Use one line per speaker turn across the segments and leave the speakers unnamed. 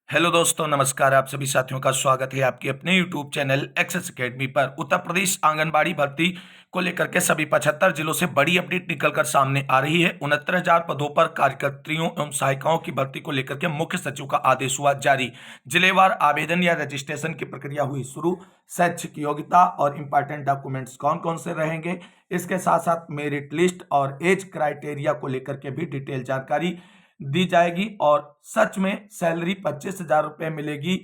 Hello दोस्तों, नमस्कार। आप सभी साथियों का स्वागत है आपके अपने यूट्यूब चैनल एक्सेस एकेडमी पर। उत्तर प्रदेश आंगनबाड़ी भर्ती को लेकर के सभी 75 जिलों से बड़ी अपडेट निकलकर सामने आ रही है। 69,000 पदों पर कार्यकर्त्रियों एवं सहायिकाओं की भर्ती को लेकर के मुख्य सचिव का आदेश हुआ जारी। जिलेवार आवेदन या रजिस्ट्रेशन की प्रक्रिया हुई शुरू। शैक्षिक योग्यता और इंपॉर्टेंट डॉक्यूमेंट्स कौन कौन से रहेंगे, इसके साथ साथ मेरिट लिस्ट और एज क्राइटेरिया को लेकर के भी डिटेल जानकारी दी जाएगी। और सच में सैलरी 25,000 रुपए मिलेगी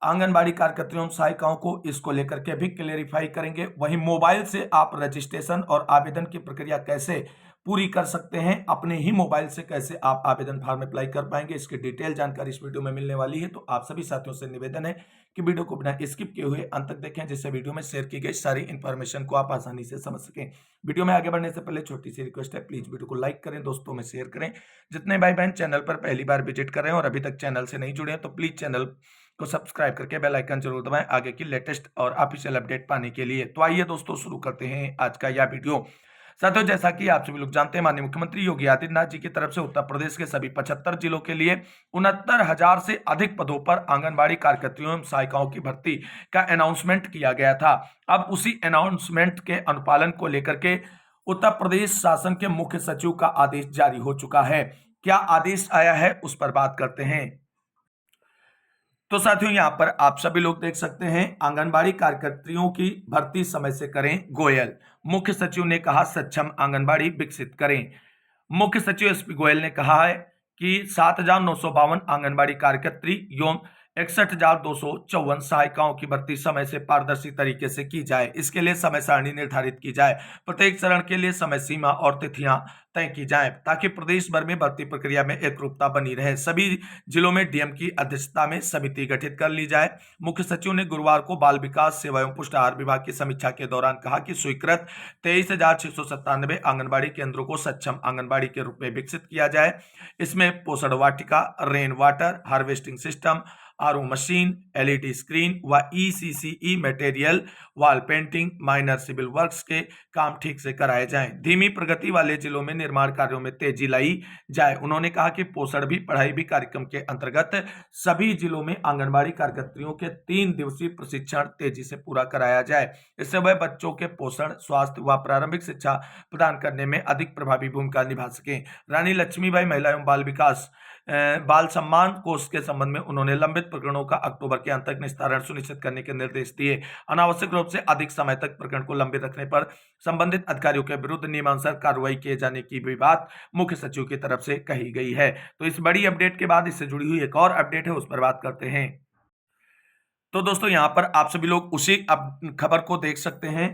आंगनबाड़ी कार्यकर्ताओं सहायिकाओं को, इसको लेकर के भी क्लेरिफाई करेंगे। वहीं मोबाइल से आप रजिस्ट्रेशन और आवेदन की प्रक्रिया कैसे पूरी कर सकते हैं, अपने ही मोबाइल से कैसे आप आवेदन फॉर्म अप्लाई कर पाएंगे, इसकी डिटेल जानकारी इस वीडियो में मिलने वाली है। तो आप सभी साथियों से निवेदन है कि वीडियो को बिना स्किप किए हुए अंत तक देखें, जिससे वीडियो में शेयर की गई सारी इंफॉर्मेशन को आप आसानी से समझ सकें। वीडियो में आगे बढ़ने से पहले छोटी सी रिक्वेस्ट है, प्लीज वीडियो को लाइक करें, दोस्तों में शेयर करें। जितने भाई बहन चैनल पर पहली बार विजिट कर रहे हैं और अभी तक चैनल से नहीं जुड़े हैं तो प्लीज चैनल को सब्सक्राइब करके बेल आइकन जरूर दबाएं आगे की लेटेस्ट और ऑफिशियल अपडेट पाने के लिए। तो आइए दोस्तों, शुरू करते हैं आज का यह वीडियो। साथियों, जैसा कि आप सभी लोग जानते हैं, माननीय मुख्यमंत्री योगी आदित्यनाथ जी की तरफ से उत्तर प्रदेश के सभी 75 जिलों के लिए 69,000 से अधिक पदों पर आंगनबाड़ी कार्यकर्तियों एवं सहायिकाओं की भर्ती का अनाउंसमेंट किया गया था। अब उसी अनाउंसमेंट के अनुपालन को लेकर के उत्तर प्रदेश शासन के मुख्य सचिव का आदेश जारी हो चुका है। क्या आदेश आया है, उस पर बात करते हैं। तो साथियों, यहां पर आप सभी लोग देख सकते हैं, आंगनबाड़ी कार्यकर्तियों की भर्ती समय से करें गोयल। मुख्य सचिव ने कहा सक्षम आंगनबाड़ी विकसित करें। मुख्य सचिव एसपी गोयल ने कहा है कि 7,952 आंगनबाड़ी कार्यकर्त्री एवं 61,254 सहायिकाओं की भर्ती समय से पारदर्शी तरीके से की जाए। इसके लिए समय सारणी निर्धारित की जाए। प्रत्येक चरण के लिए समय सीमा और तिथियां तय की जाए ताकि प्रदेश भर में भर्ती प्रक्रिया में एकरूपता बनी रहे। सभी जिलों में डीएम की अध्यक्षता में समिति गठित कर ली जाए। मुख्य सचिव ने गुरुवार को बाल विकास सेवा एवं पुष्टाहार विभाग की समीक्षा के दौरान कहा कि स्वीकृत 23,697 आंगनबाड़ी केंद्रों को सक्षम आंगनबाड़ी के रूप में विकसित किया जाए। इसमें पोषण वाटिका, rain water harvesting system, RO machine, LED screen व ECCE material, wall painting, minor civil works के काम ठीक से कराए जाएं। धीमी प्रगति वाले जिलों में निर्माण कार्यों में तेजी लाई जाए। उन्होंने कहा कि पोषण भी पढ़ाई भी कार्यक्रम के अंतर्गत सभी जिलों में आंगनबाड़ी कार्यकर्तियों के 3 दिवसीय प्रशिक्षण तेजी से पूरा कराया जाए। इससे वह बच्चों के पोषण, स्वास्थ्य व प्रारंभिक शिक्षा प्रदान करने में अधिक प्रभावी भूमिका निभा सकें। रानी लक्ष्मीबाई महिला एवं बाल विकास बाल सम्मान कोष के संबंध में उन्होंने लंबित प्रकरणों का अक्टूबर के अंत तक निस्तारण सुनिश्चित करने के निर्देश दिए। अनावश्यक रूप से अधिक समय तक प्रकरण को लंबित रखने पर संबंधित अधिकारियों के विरुद्ध नियमानुसार कार्रवाई किए जाने की भी बात मुख्य सचिव की तरफ से कही गई है। तो इस बड़ी अपडेट के बाद इससे जुड़ी हुई एक और अपडेट है, उस पर बात करते हैं। तो दोस्तों, यहां पर आप सभी लोग उसी खबर को देख सकते हैं।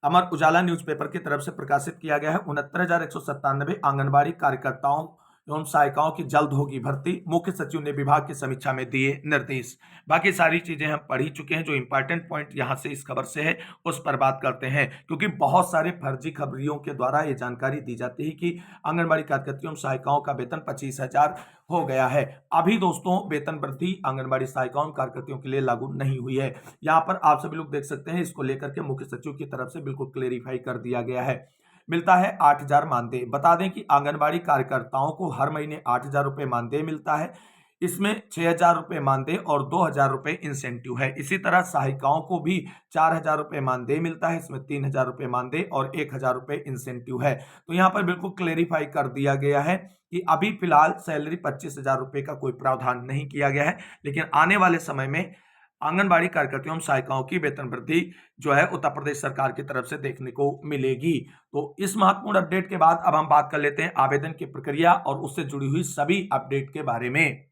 अमर उजाला न्यूज़पेपर की तरफ से प्रकाशित किया गया है। 69,197 आंगनबाड़ी कार्यकर्ताओं एवं सहायिकाओं की जल्द होगी भर्ती, मुख्य सचिव ने विभाग की समीक्षा में दिए निर्देश। बाकी सारी चीजें हम पढ़ ही चुके हैं। जो इंपॉर्टेंट पॉइंट यहां से इस खबर से है उस पर बात करते हैं, क्योंकि बहुत सारे फर्जी खबरियों के द्वारा ये जानकारी दी जाती है कि आंगनबाड़ी कार्यकर्तियों सहायिकाओं का वेतन 25,000 हो गया है। अभी दोस्तों, वेतन वृद्धि आंगनबाड़ी सहायिकाओं कार्यकर्तियों के लिए लागू नहीं हुई है। यहाँ पर आप सभी लोग देख सकते हैं, इसको लेकर के मुख्य सचिव की तरफ से बिल्कुल क्लेरिफाई कर दिया गया है। मिलता है 8,000 मानदेय। बता दें कि आंगनबाड़ी कार्यकर्ताओं को हर महीने 8,000 रुपए मानदेय मिलता है। इसमें 6,000 रुपए मानदेय और 2,000 रुपए इंसेंटिव है। इसी तरह सहायिकाओं को भी 4,000 रुपए मानदेय मिलता है। इसमें 3,000 रुपए मानदेय और 1,000 रुपए इंसेंटिव है। तो यहाँ पर बिल्कुल क्लेरिफाई कर दिया गया है कि अभी फिलहाल सैलरी 25,000 रुपए का कोई प्रावधान नहीं किया गया है, लेकिन आने वाले समय में आंगनबाड़ी कार्यकर्तियों सहायिकाओं की वेतन वृद्धि जो है उत्तर प्रदेश सरकार की तरफ से देखने को मिलेगी। तो इस महत्वपूर्ण अपडेट के बाद अब हम बात कर लेते हैं आवेदन की प्रक्रिया और उससे जुड़ी हुई सभी अपडेट के बारे में।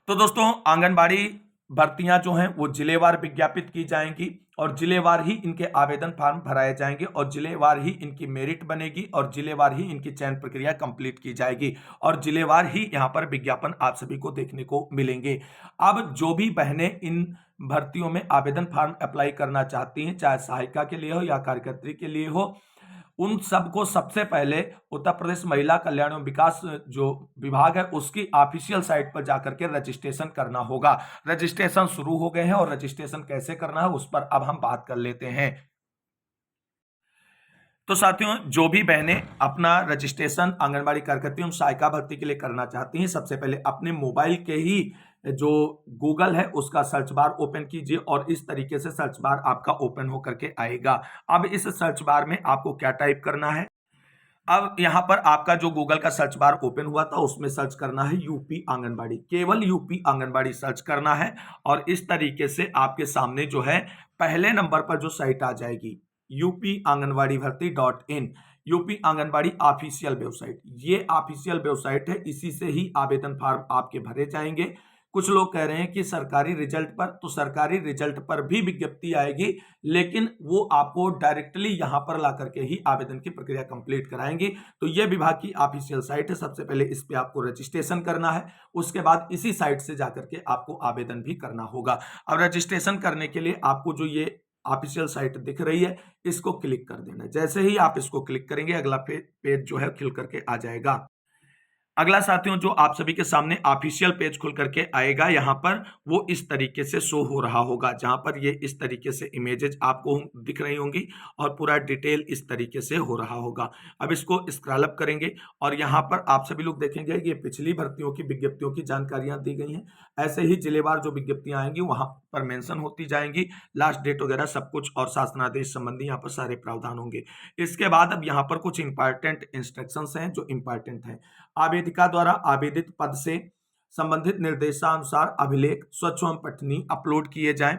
तो दोस्तों, आंगनबाड़ी भर्तियां जो हैं वो जिलेवार विज्ञापित की जाएंगी और जिलेवार ही इनके आवेदन फॉर्म भराए जाएंगे और जिलेवार ही इनकी मेरिट बनेगी और जिलेवार ही इनकी चयन प्रक्रिया कंप्लीट की जाएगी और जिलेवार ही यहां पर विज्ञापन आप सभी को देखने को मिलेंगे। अब जो भी बहनें इन भर्तियों में आवेदन फॉर्म अप्लाई करना चाहती हैं, चाहे सहायिका के लिए हो या कार्यकर्त्री के लिए हो, उन सबको सबसे पहले उत्तर प्रदेश महिला कल्याण एवं विकास जो विभाग है उसकी ऑफिशियल साइट पर जाकर के रजिस्ट्रेशन करना होगा। रजिस्ट्रेशन शुरू हो गए हैं और रजिस्ट्रेशन कैसे करना है उस पर अब हम बात कर लेते हैं। तो साथियों, जो भी बहनें अपना रजिस्ट्रेशन आंगनबाड़ी कार्यकर्ता एवं सहायिका भर्ती के लिए करना चाहती हैं, सबसे पहले अपने मोबाइल के ही जो गूगल है उसका सर्च बार ओपन कीजिए और इस तरीके से सर्च बार आपका ओपन होकर के आएगा। अब इस सर्च बार में आपको क्या टाइप करना है? अब यहां पर आपका जो गूगल का सर्च बार ओपन हुआ था उसमें सर्च करना है यूपी आंगनबाड़ी, केवल यूपी आंगनबाड़ी सर्च करना है और इस तरीके से आपके सामने जो है पहले नंबर पर जो साइट आ जाएगी यूपी आंगनबाड़ी भर्ती .in, UP anganwadi official website, ये ऑफिशियल वेबसाइट है, इसी से ही आवेदन फॉर्म आपके भरे जाएंगे। कुछ लोग कह रहे हैं कि सरकारी रिजल्ट पर, तो सरकारी रिजल्ट पर भी विज्ञप्ति आएगी, लेकिन वो आपको डायरेक्टली यहां पर ला करके ही आवेदन की प्रक्रिया कंप्लीट कराएंगी। तो ये विभाग की ऑफिशियल साइट है, सबसे पहले इस पे आपको रजिस्ट्रेशन करना है, उसके बाद इसी साइट से जाकर के आपको आवेदन भी करना होगा। अब रजिस्ट्रेशन करने के लिए आपको जो ये ऑफिशियल साइट दिख रही है इसको क्लिक कर देना है। जैसे ही आप इसको क्लिक करेंगे अगला पेज जो है खिल करके आ जाएगा। अगला साथियों जो आप सभी के सामने ऑफिशियल पेज खुल करके आएगा, यहां पर वो इस तरीके से शो हो रहा होगा, जहां पर ये इस तरीके से इमेजेस आपको दिख रही होंगी और पूरा डिटेल इस तरीके से हो रहा होगा। अब इसको स्क्रॉल अप करेंगे और यहां पर आप सभी लोग देखेंगे कि पिछली भर्तियों की विज्ञप्तियों की जानकारियां दी गई हैं। ऐसे ही जिलेवार जो विज्ञप्तियां आएंगी वहां पर मेंशन होती जाएंगी, लास्ट डेट वगैरह सब कुछ और शासनादेश संबंधी यहाँ पर सारे प्रावधान होंगे। इसके बाद अब यहाँ पर कुछ इंपॉर्टेंट इंस्ट्रक्शंस हैं जो इंपॉर्टेंट हैं। आवेदिका द्वारा आवेदित पद से संबंधित निर्देशानुसार अभिलेख स्वच्छ एवं पठनीय अपलोड किए जाएं।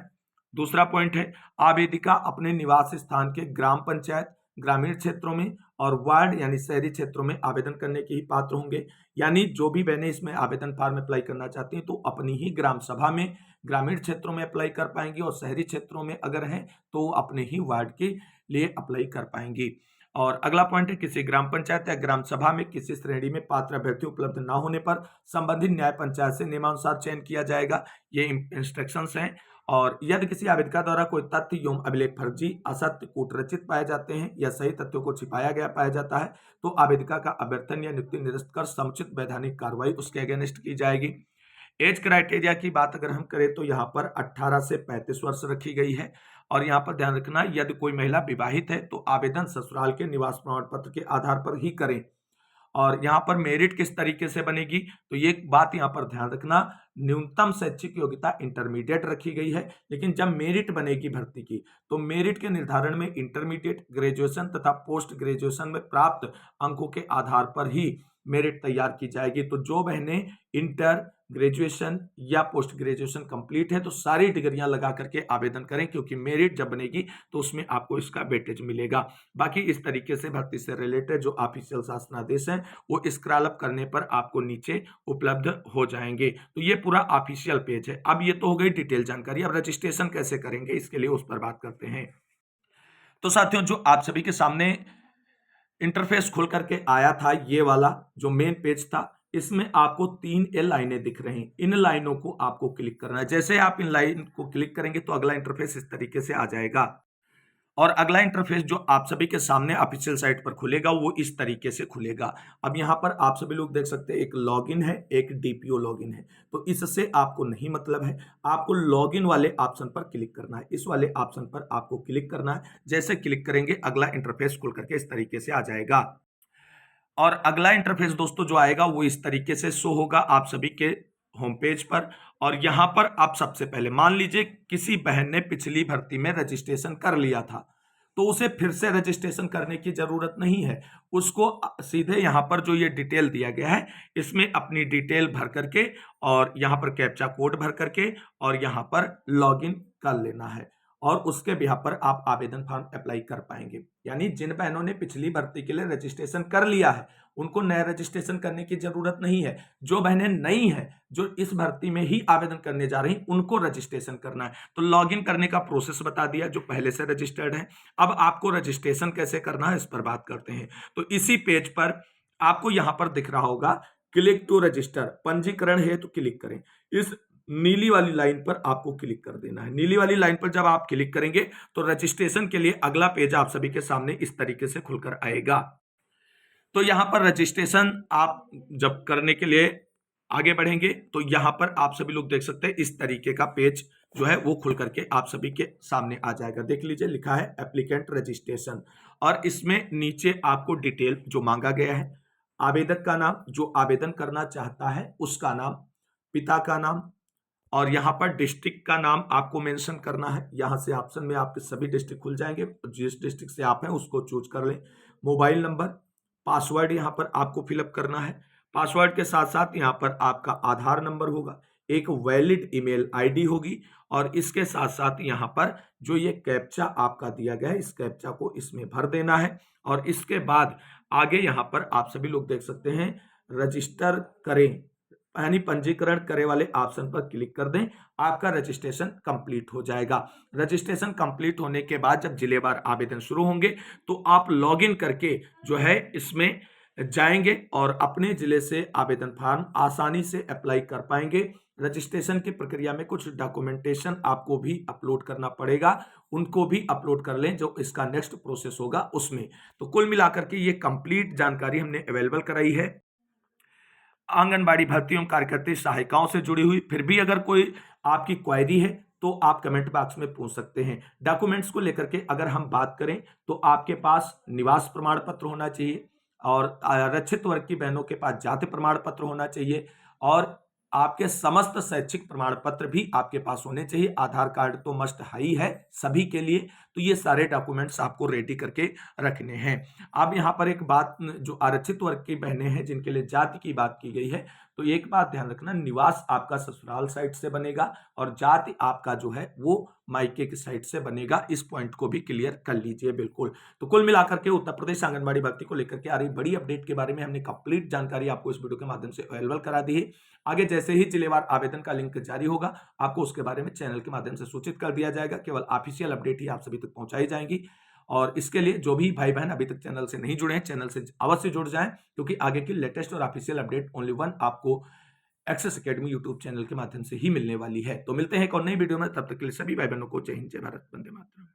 दूसरा पॉइंट है, आवेदिका अपने निवास स्थान के ग्राम पंचायत, ग्रामीण क्षेत्रों में और वार्ड यानी शहरी क्षेत्रों में आवेदन करने के ही पात्र होंगे। यानी जो भी बहनें इसमें आवेदन फॉर्म अप्लाई करना चाहती हैं तो अपनी ही ग्राम सभा में ग्रामीण क्षेत्रों में अप्लाई कर पाएंगी और शहरी क्षेत्रों में अगर हैं तो अपने ही वार्ड के लिए अप्लाई कर पाएंगी। और अगला पॉइंट है, किसी ग्राम पंचायत या ग्राम सभा में किसी श्रेणी में पात्र अभ्यर्थी उपलब्ध न होने पर संबंधित न्याय पंचायत से नियमानुसार चयन किया जाएगा। ये इंस्ट्रक्शंस हैं। और यदि किसी आवेदिका द्वारा कोई तथ्य एवं अभिलेख फर्जी, असत्य, कूटरचित पाए जाते हैं या सही तथ्यों को छिपाया गया पाया जाता है तो आवेदिका का अभ्यर्थन या नियुक्ति निरस्त कर समुचित वैधानिक कार्रवाई उसके अगेंस्ट की जाएगी। एज क्राइटेरिया की बात अगर हम करें तो यहाँ पर 18 से 35 वर्ष रखी गई है और यहाँ पर ध्यान रखना, यदि कोई महिला विवाहित है तो आवेदन ससुराल के निवास प्रमाण पत्र के आधार पर ही करें। और यहाँ पर मेरिट किस तरीके से बनेगी तो ये बात यहाँ पर ध्यान रखना, न्यूनतम शैक्षिक योग्यता इंटरमीडिएट रखी गई है, लेकिन जब मेरिट बनेगी भर्ती की तो मेरिट के निर्धारण में इंटरमीडिएट, ग्रेजुएशन तथा पोस्ट ग्रेजुएशन में प्राप्त अंकों के आधार पर ही मेरिट तैयार की जाएगी। तो जो बहनें इंटर, ग्रेजुएशन या पोस्ट ग्रेजुएशन कंप्लीट है तो सारी डिग्रियां लगा करके आवेदन करें, क्योंकि मेरिट जब बनेगी तो उसमें आपको इसका वेटेज मिलेगा। बाकी इस तरीके से भर्ती से रिलेटेड जो ऑफिशियल शासनादेश हैं वो स्क्रॉल अप करने पर आपको नीचे उपलब्ध हो जाएंगे। तो ये पूरा ऑफिशियल पेज है। अब ये तो हो गई डिटेल जानकारी। अब रजिस्ट्रेशन कैसे करेंगे इसके लिए उस पर बात करते हैं। तो साथियों जो आप सभी के सामने इंटरफेस खुल करके आया था, ये वाला जो मेन पेज था, इसमें आपको 3 लाइनें दिख रही। इन लाइनों को आपको क्लिक करना है। जैसे आप इन लाइन को क्लिक करेंगे तो अगला इंटरफेस इस तरीके से आ जाएगा और अगला इंटरफेस जो आप सभी के सामने ऑफिशियल साइट पर खुलेगा वो इस तरीके से खुलेगा। अब यहाँ पर आप सभी लोग देख सकते हैं एक लॉगिन है, एक डीपीओ लॉगिन है। तो इससे आपको नहीं मतलब है, आपको लॉगिन वाले ऑप्शन पर क्लिक करना है। इस वाले ऑप्शन पर आपको क्लिक करना है। जैसे क्लिक करेंगे अगला इंटरफेस खुल करके इस तरीके से आ जाएगा और अगला इंटरफेस दोस्तों जो आएगा वो इस तरीके से शो होगा आप सभी के होम पेज पर। और यहां पर आप सबसे पहले मान लीजिए किसी बहन ने पिछली भर्ती में रजिस्ट्रेशन कर लिया था तो उसे फिर से रजिस्ट्रेशन करने की जरूरत नहीं है। उसको सीधे यहां पर जो ये डिटेल दिया गया है इसमें अपनी डिटेल भर करके और यहां पर कैप्चा कोड भर करके और यहां पर लॉगिन कर लेना है और उसके बिहाफ पर आप आवेदन फॉर्म अप्लाई कर पाएंगे। यानी जिन बहनों ने पिछली भर्ती के लिए रजिस्ट्रेशन कर लिया है उनको नया रजिस्ट्रेशन करने की जरूरत नहीं है। जो बहनें नई हैं जो इस भर्ती में ही आवेदन करने जा रही उनको रजिस्ट्रेशन करना है। तो लॉगिन करने का प्रोसेस बता दिया जो पहले से रजिस्टर्ड है। अब आपको रजिस्ट्रेशन कैसे करना है इस पर बात करते हैं। तो इसी पेज पर आपको यहां पर दिख रहा होगा क्लिक टू रजिस्टर, पंजीकरण है तो क्लिक करें। इस नीली वाली लाइन पर आपको क्लिक कर देना है। नीली वाली लाइन पर जब आप क्लिक करेंगे तो रजिस्ट्रेशन के लिए अगला पेज आप सभी के सामने इस तरीके से खुलकर आएगा। तो यहां पर रजिस्ट्रेशन आप जब करने के लिए आगे बढ़ेंगे तो यहां पर आप सभी लोग देख सकते हैं इस तरीके का पेज जो है वो खुल करके आप सभी के सामने आ जाएगा। देख लीजिए लिखा है एप्लीकेंट रजिस्ट्रेशन और इसमें नीचे आपको डिटेल जो मांगा गया है, आवेदक का नाम, जो आवेदन करना चाहता है उसका नाम, पिता का नाम, और यहाँ पर डिस्ट्रिक्ट का नाम आपको मेंशन करना है। यहाँ से ऑप्शन में आपके सभी डिस्ट्रिक्ट खुल जाएंगे, जिस डिस्ट्रिक्ट से आप हैं उसको चूज कर लें। मोबाइल नंबर, पासवर्ड यहाँ पर आपको फिलअप करना है। पासवर्ड के साथ साथ यहाँ पर आपका आधार नंबर होगा, एक वैलिड ईमेल आईडी होगी, और इसके साथ साथ यहाँ पर जो ये कैप्चा आपका दिया गया है, इस कैप्चा को इसमें भर देना है। और इसके बाद आगे यहाँ पर आप सभी लोग देख सकते हैं, रजिस्टर करें यानी पंजीकरण करे वाले ऑप्शन पर क्लिक कर दें, आपका रजिस्ट्रेशन कंप्लीट हो जाएगा। रजिस्ट्रेशन कंप्लीट होने के बाद जब जिलेवार आवेदन शुरू होंगे तो आप लॉगिन करके जो है इसमें जाएंगे और अपने जिले से आवेदन फॉर्म आसानी से अप्लाई कर पाएंगे। रजिस्ट्रेशन की प्रक्रिया में कुछ डॉक्यूमेंटेशन आपको भी अपलोड करना पड़ेगा, उनको भी अपलोड कर लें जो इसका नेक्स्ट प्रोसेस होगा उसमें। तो कुल मिलाकर के ये कंप्लीट जानकारी हमने अवेलेबल कराई है आंगनबाड़ी भर्ती एवं कार्यकर्ता सहायिकाओं से जुड़ी हुई। फिर भी अगर कोई आपकी क्वेरी है तो आप कमेंट बॉक्स में पूछ सकते हैं। डॉक्यूमेंट्स को लेकर के अगर हम बात करें तो आपके पास निवास प्रमाण पत्र होना चाहिए, और आरक्षित वर्ग की बहनों के पास जाति प्रमाण पत्र होना चाहिए, और आपके समस्त शैक्षिक प्रमाण पत्र भी आपके पास होने चाहिए। आधार कार्ड तो मस्ट हाई है सभी के लिए, तो ये सारे डॉक्यूमेंट्स आपको रेडी करके रखने हैं। अब यहाँ पर एक बात, जो आरक्षित वर्ग की बहनें हैं जिनके लिए जाति की बात की गई है, तो एक बात ध्यान रखना, निवास आपका ससुराल साइड से बनेगा और जाति आपका जो है वो मायके की साइड से बनेगा। इस पॉइंट को भी क्लियर कर लीजिए बिल्कुल। तो कुल मिलाकर के उत्तर प्रदेश आंगनबाड़ी भर्ती को लेकर के आ रही बड़ी अपडेट के बारे में हमने कंप्लीट जानकारी आपको इस वीडियो के माध्यम से अवेलेबल करा दी है। आगे जैसे ही जिलेवार आवेदन का लिंक जारी होगा आपको उसके बारे में चैनल के माध्यम से सूचित कर दिया जाएगा। केवल ऑफिशियल अपडेट ही आप सभी तक पहुंचाई जाएंगी, और इसके लिए जो भी भाई बहन अभी तक चैनल से नहीं जुड़े हैं चैनल से अवश्य जुड़ जाएं, क्योंकि आगे की लेटेस्ट और ऑफिशियल अपडेट ओनली वन आपको एक्सेस एकेडमी यूट्यूब चैनल के माध्यम से ही मिलने वाली है। तो मिलते हैं एक और नई वीडियो में, तब तक के लिए सभी भाई बहनों को जय हिंद, जय भारत, वंदे मातरम।